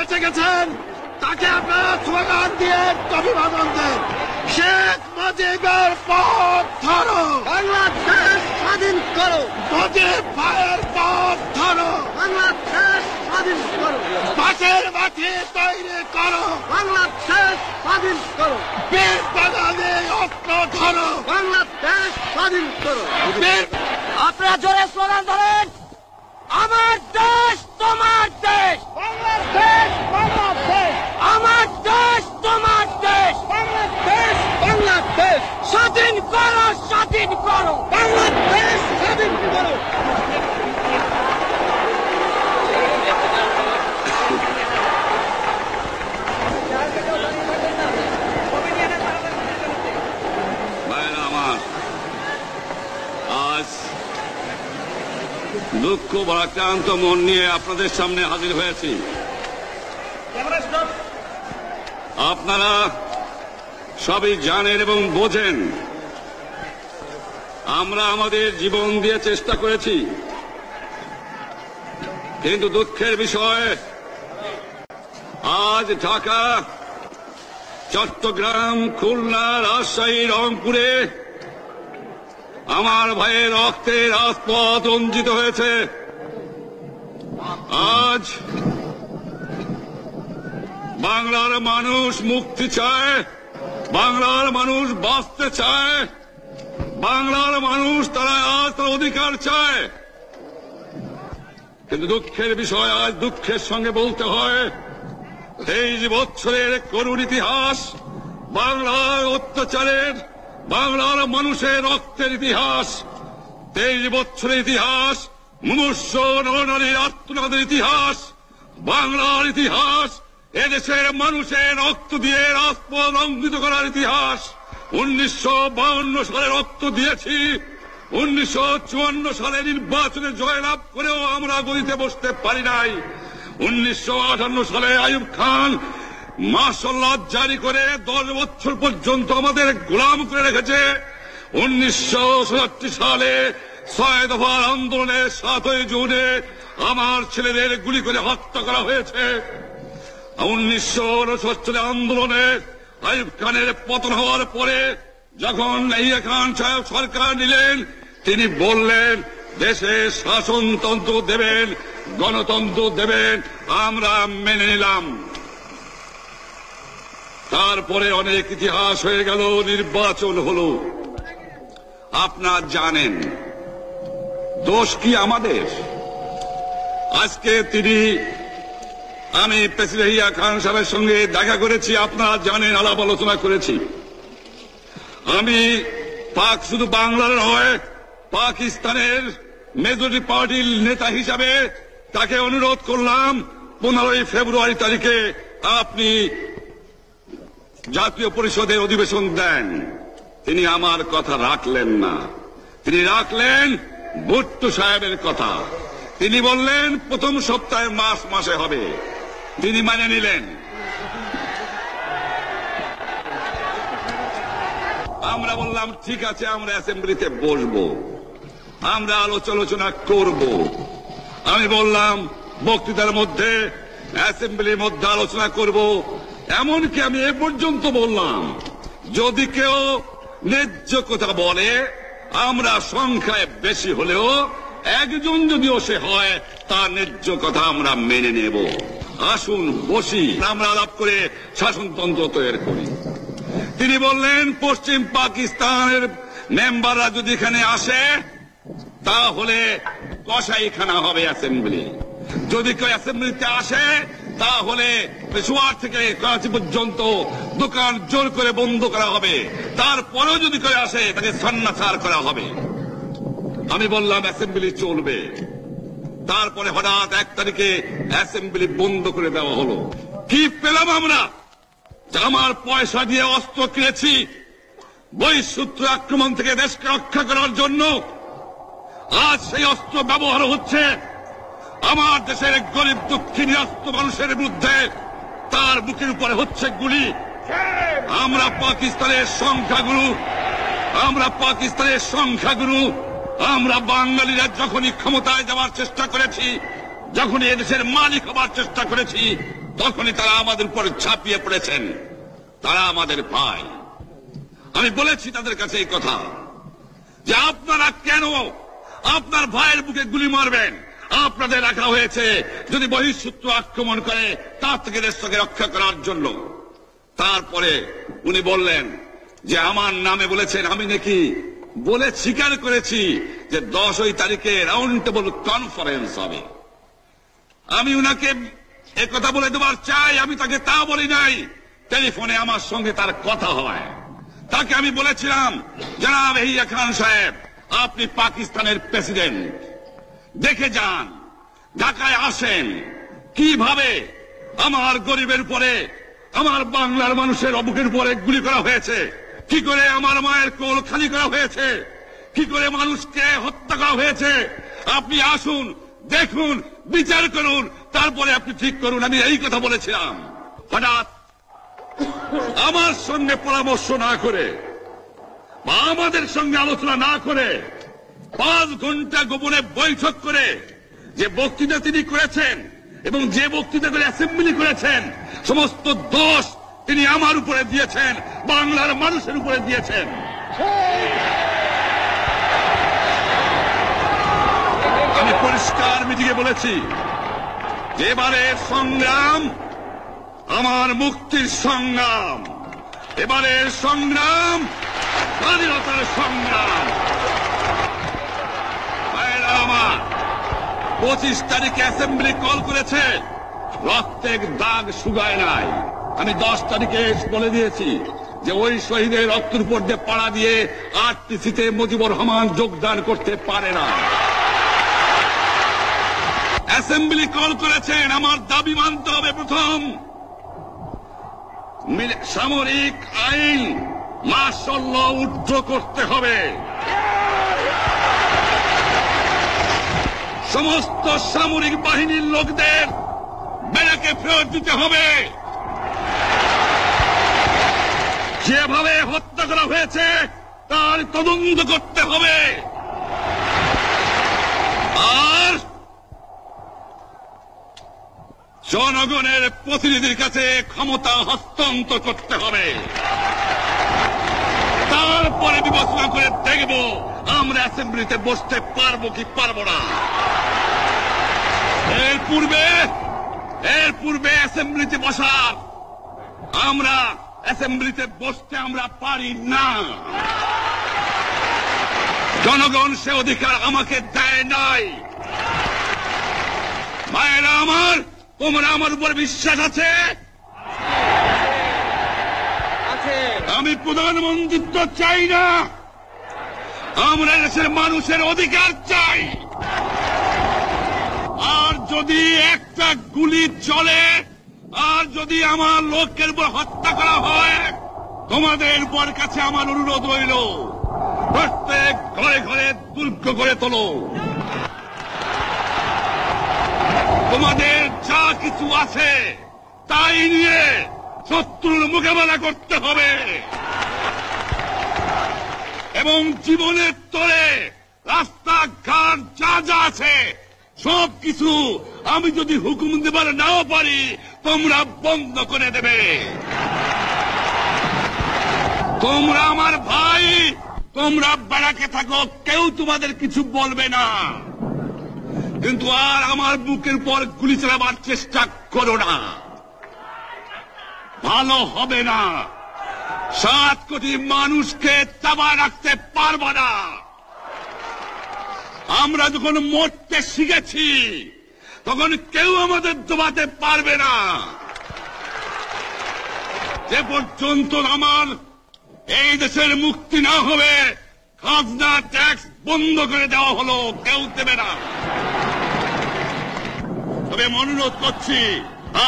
বেঁচে গেছেন তাকে আপনারা স্লোগান দিয়ে অভিবাদন দেন। শেখ মুজিবের পথ ধরো, বাংলাদেশ স্বাধীন করো, মুজিব ভাইয়ের পথ ধরো, বাংলাদেশ স্বাধীন করো, পাশের মাঠে তৈরি করো, বাংলাদেশ স্বাধীন করো, বীর বাঙালি অস্ত্র ধরো, বাংলাদেশ স্বাধীন করো। বীর আপনারা জোরে স্লোগান ধরেন, আমার দেশ তোমার দেশ, বাংলাদেশ বাংলাদেশ, আমার দেশ তোমার দেশ, বাংলাদেশ বাংলাদেশ, স্বাধীন করো স্বাধীন করো, বাংলাদেশ স্বাধীন করো। ভাইরা আমার, আজ দুঃখ ভারাক্রান্ত মন নিয়ে আপনাদের সামনে হাজির হয়েছি। আপনারা সবই জানেন এবং বোঝেন আমরা আমাদের জীবন দিয়ে চেষ্টা করেছি, কিন্তু দুঃখের বিষয় আজ ঢাকা, চট্টগ্রাম, খুলনা, রাজশাহী, রংপুরে আমার ভাইয়ের রক্তে রাজপথ রঞ্জিত হয়েছে। আজ বাংলার মানুষ মুক্তি চায়, বাংলার মানুষ বাঁচতে চায়, বাংলার মানুষ তারা আজ তার অধিকার চায়। কিন্তু দুঃখের বিষয়, আজ দুঃখের সঙ্গে বলতে হয় 23 বছরের করুণ ইতিহাস, বাংলার অত্যাচারের, বাংলার মানুষের রক্তের ইতিহাস, 23 বছরের ইতিহাস, মুমূর্ষ নরনারীর আত্মনাদের ইতিহাস, বাংলার ইতিহাস, এদেশের মানুষের রক্ত দিয়ে রাজপথ রঞ্জিত করার ইতিহাস। 1952 সালে রক্ত দিয়েছি, 1954 সালে নির্বাচনে জয়লাভ করেও আমরা গদিতে বসতে পারি নাই। 1958 সালে আইয়ুব খান মার্শাল ল জারি করে 10 বছর পর্যন্ত আমাদের গোলাম করে রেখেছে। 1967 সালে 6 দফার আন্দোলনে 7ই জুনে আমার ছেলেদের গুলি করে হত্যা করা হয়েছে। 1969 আন্দোলনে আইয়ুব খানের পতন হওয়ার পরে যখন ইয়াহিয়া খান সাহেব সরকার নিলেন, তিনি বললেন দেশে শাসনতন্ত্র দেবেন, গণতন্ত্র দেবেন, আমরা মেনে নিলাম। তারপরে অনেক ইতিহাস হয়ে গেল, নির্বাচন হলো। আপনারা জানেন দোষ কি আমাদের? আজকে আমি প্রেসিডেন্ট ইয়াহিয়া খান সাহেবের সঙ্গে দেখা করেছি, আপনারা জানেন, আলাপ আলোচনা করেছি। আমি পাক শুধু বাংলার নয়, পাকিস্তানের মেজরিটি পার্টির নেতা হিসাবে তাকে অনুরোধ করলাম 15 ফেব্রুয়ারি তারিখে আপনি জাতীয় পরিষদের অধিবেশন দেন। তিনি আমার কথা রাখলেন না, তিনি রাখলেন ভুট্টো সাহেবের কথা। তিনি বললেন প্রথম সপ্তাহে মাসে হবে, তিনি মানে নিলেন। আমরা বললাম ঠিক আছে, আমরা অ্যাসেম্বলিতে বসবো, আমরা আলোচনা করব। আমি বললাম বক্তৃতার মধ্যে, অ্যাসেম্বলির মধ্যে আলোচনা করব। এমনকি আমি এ পর্যন্ত বললাম যদি কেউ ন্যায্য কথা বলে, আমরা সংখ্যায় বেশি হলেও একজন যদিও সে হয়, তার ন্যায্য কথা আমরা মেনে নেব। আসুন বসি, আমরা আলাপ করে শাসনতন্ত্র তৈরি করি। তিনি বললেন পশ্চিম পাকিস্তানের মেম্বাররা যদি এখানে আসে তাহলে কসাইখানা হবে অ্যাসেম্বলি। যদি কেউ অ্যাসেম্বলিতে আসে তাহলে পেশোয়ার থেকে করাচি পর্যন্ত দোকান জোর করে বন্ধ করা হবে, তারপরেও যদি কেউ আসে তাকে সন্ন্যাসার করা হবে। আমি বললাম অ্যাসেম্বলি চলবে। তারপরে হঠাৎ 1 তারিখে অ্যাসেম্বলি বন্ধ করে দেওয়া হলো। কি পেলাম আমরা? আমার পয়সা দিয়ে অস্ত্র কিনেছি বহিঃশত্রু আক্রমণ থেকে দেশকে রক্ষা করার জন্য। আজ সেই অস্ত্র ব্যবহার হচ্ছে আমার দেশের গরিব দুঃখী নিরস্ত মানুষের বিরুদ্ধে, তার বুকের উপরে হচ্ছে গুলি। আমরা পাকিস্তানের সংখ্যাগুরু, আমরা বাঙালিরা যখনই ক্ষমতায় যাওয়ার চেষ্টা করেছি, যখনই এদেশের মালিক হবার চেষ্টা করেছি, তখনই তারা আমাদের উপরে ঝাঁপিয়ে পড়েছেন। তারা আমাদের ভাই। আমি বলেছি তাদের কাছে এই কথা যে আপনারা কেন আপনার ভাইয়ের বুকে গুলি মারবেন? আপনাদের রাখা হয়েছে যদি বহিঃশত্রু আক্রমণ করে তার থেকে দেশকে রক্ষা করার জন্য। তারপরে উনি বললেন যে আমার নামে বলেছেন, আমি নাকি বলে স্বীকার করেছি যে 10 তারিখে রাউন্ড টেবল কনফারেন্স হবে। আমি উনাকে একথা বলে দেবার চাই, আমি তাকে তা বলি নাই। টেলিফোনে আমার সঙ্গে তার কথা হয়। তাকে আমি বলেছিলাম, জনাব ইয়াহিয়া খান সাহেব, আপনি পাকিস্তানের প্রেসিডেন্ট, দেখে যান, ঢাকায় আসেন, কিভাবে আমার গরিবের উপরে, আমার বাংলার মানুষের বুকের উপরে গুলি করা হয়েছে, কি করে আমার মায়ের কোল খালি করা হয়েছে, কি করে মানুষকে হত্যা করা হয়েছে। আপনি আসুন, দেখুন, বিচার করুন, তারপরে আপনি ঠিক করুন। আমি এই কথা বলেছিলাম। হঠাৎ আমার সঙ্গে পরামর্শ না করে বা আমাদের সঙ্গে আলোচনা না করে 5 ঘন্টা গোপনে বৈঠক করে যে বক্তৃতা তিনি করেছেন এবং যে বক্তৃতা করে অ্যাসেম্বলি করেছেন, সমস্ত দোষ তিনি আমার উপরে দিয়েছেন, বাংলার মানুষের উপরে দিয়েছেন। আমি পরিষ্কার মিটিংয়ে বলেছি যে এবারের সংগ্রাম আমার মুক্তির সংগ্রাম, এবারের সংগ্রাম স্বাধীনতার সংগ্রাম। আমার 25 তারিখে অ্যাসেম্বলি কল করেছে, রক্তের দাগ শুকায় নাই। আমি 10 তারিখে বলে দিয়েছি যে ওই শহীদের রক্তের উপর দিয়ে পাড়া দিয়ে আরটিসিতে মুজিবুর রহমান যোগদান করতে পারে না। অ্যাসেম্বলি কল করেছেন, আমার দাবি মানতে হবে। প্রথম সামরিক আইন মার্শাল ল উদ্ধ করতে হবে, সমস্ত সামরিক বাহিনীর লোকদের ব্যারাকে ফেরত দিতে হবে, যেভাবে হত্যা করা হয়েছে তার তদন্ত করতে হবে, আর জনগণের প্রতিনিধির কাছে ক্ষমতা হস্তান্তর করতে হবে। তারপরে বিবেচনা করে দেখব আমরা অ্যাসেম্বলিতে বসতে পারবো কি পারবো না। এর পূর্বে অ্যাসেম্বলিতে বসার, আমরা অ্যাসেম্বলিতে বসতে আমরা পারি না। জনগণ সে অধিকার আমাকে দেয় নাই। ভাইয়েরা আমার, তোমরা আমার উপর বিশ্বাস আছে? আমি প্রধানমন্ত্রিত্ব চাই না, আমরা দেশের মানুষের অধিকার চাই। আর যদি একটা গুলি চলে, আর যদি আমার লোকের উপর হত্যা করা হয়, তোমাদের উপর কাছে আমার অনুরোধ রইল, প্রত্যেক ঘরে ঘরে দুর্গ করে তোলো। তোমাদের যা কিছু আছে তাই নিয়ে শত্রুর মোকাবেলা করতে হবে এবং জীবনের তরে রাস্তাঘাট যা যা আছে সবকিছু আমি যদি হুকুম দেবার নাও পারি, তোমরা বন্ধ করে দেবে। তোমরা আমার ভাই, তোমরা ব্যারাকে থাকো, কেউ তোমাদের কিছু বলবে না, কিন্তু আর আমার বুকের উপর গুলি চালাবার চেষ্টা করো না, ভালো হবে না। 7 কোটি মানুষকে চাপা রাখতে পারবো না। আমরা যখন মরতে শিখেছি তখন কেউ আমাদের দবাতে পারবে না। যে পর্যন্ত আমার এই দেশের মুক্তি না হবে, খাজনা ট্যাক্স বন্ধ করে দেওয়া হলো, কেউ দেবে না। তবে অনুরোধ করছি,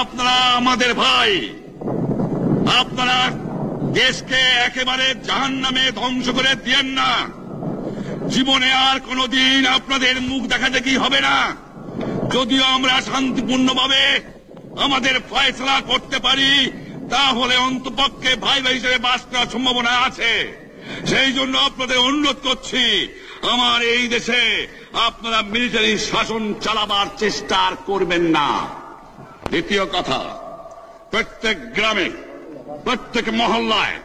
আপনারা আমাদের ভাই, আপনারা দেশকে একেবারে জাহান্নামে ধ্বংস করে দিয়েন না। জীবনে আর কোনদিন আপনাদের মুখ দেখা দেখি হবে না। যদিও আমরা শান্তিপূর্ণভাবে আমাদের ফয়সলা করতে পারি, তাহলে অন্তপক্ষে ভাই ভাই হিসেবে বাস করার সম্ভাবনা আছে। সেই জন্য আপনাদের অনুরোধ করছি, আমার এই দেশে আপনারা মিলিটারি শাসন চালাবার চেষ্টা আর করবেন না। দ্বিতীয় কথা, প্রত্যেক গ্রামে, প্রত্যেক মহল্লায়,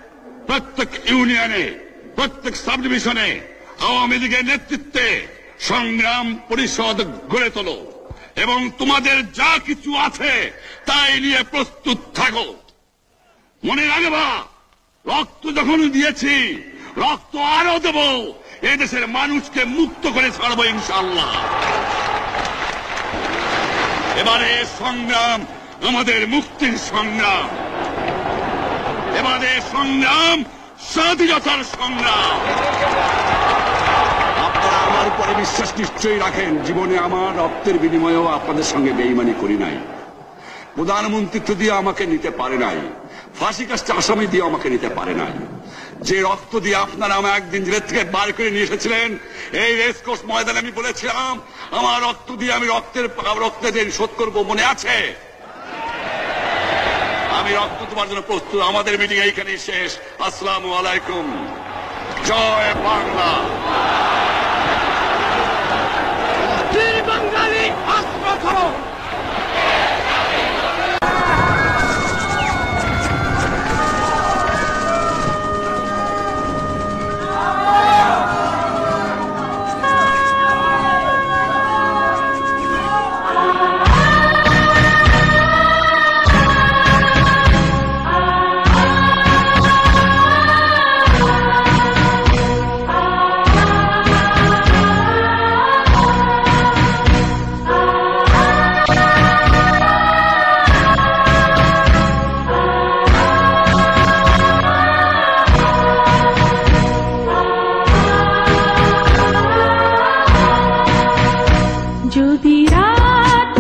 প্রত্যেক ইউনিয়নে, প্রত্যেক সাব ডিভিশনে আওয়ামী লীগের নেতৃত্বে সংগ্রাম পরিষদ গড়ে তোলো এবং তোমাদের যা কিছু আছে তাই নিয়ে প্রস্তুত থাকো। মনে রাখবা, রক্ত যখন দিয়েছি, রক্ত আরো দেব, এদেশের মানুষকে মুক্ত করে ছাড়বো ইনশাআল্লাহ। এবারে সংগ্রাম আমাদের মুক্তির সংগ্রাম, এবারে সংগ্রাম স্বাধীনতার সংগ্রাম। আপনারা আমার উপরে বিশ্বাস নিশ্চয়ই রাখেন। জীবনে আমার রক্তের বিনিময়েও আপনাদের সঙ্গে বেইমানি করি নাই। প্রধানমন্ত্রিত্ব দিয়ে আমাকে নিতে পারে নাই, ফাঁসি কাস্টে আসামি দিয়ে আমাকে নিতে পারে নাই। যে রক্ত দিয়ে আপনারা আমার একদিন জেলের থেকে বার করে নিয়ে এসেছিলেন, এই রেসকোর্স ময়দানে আমি বলেছিলাম আমার রক্ত দিয়ে আমি রক্তের ঋণ শোধ করবো, মনে আছে? আমি রক্ত তোমার জন্য প্রস্তুত। আমাদের মিটিং এইখানেই শেষ। আসসালামু আলাইকুম। জয় বাংলা। বীর বাঙালি অস্ত্র ধরো। যদি রাত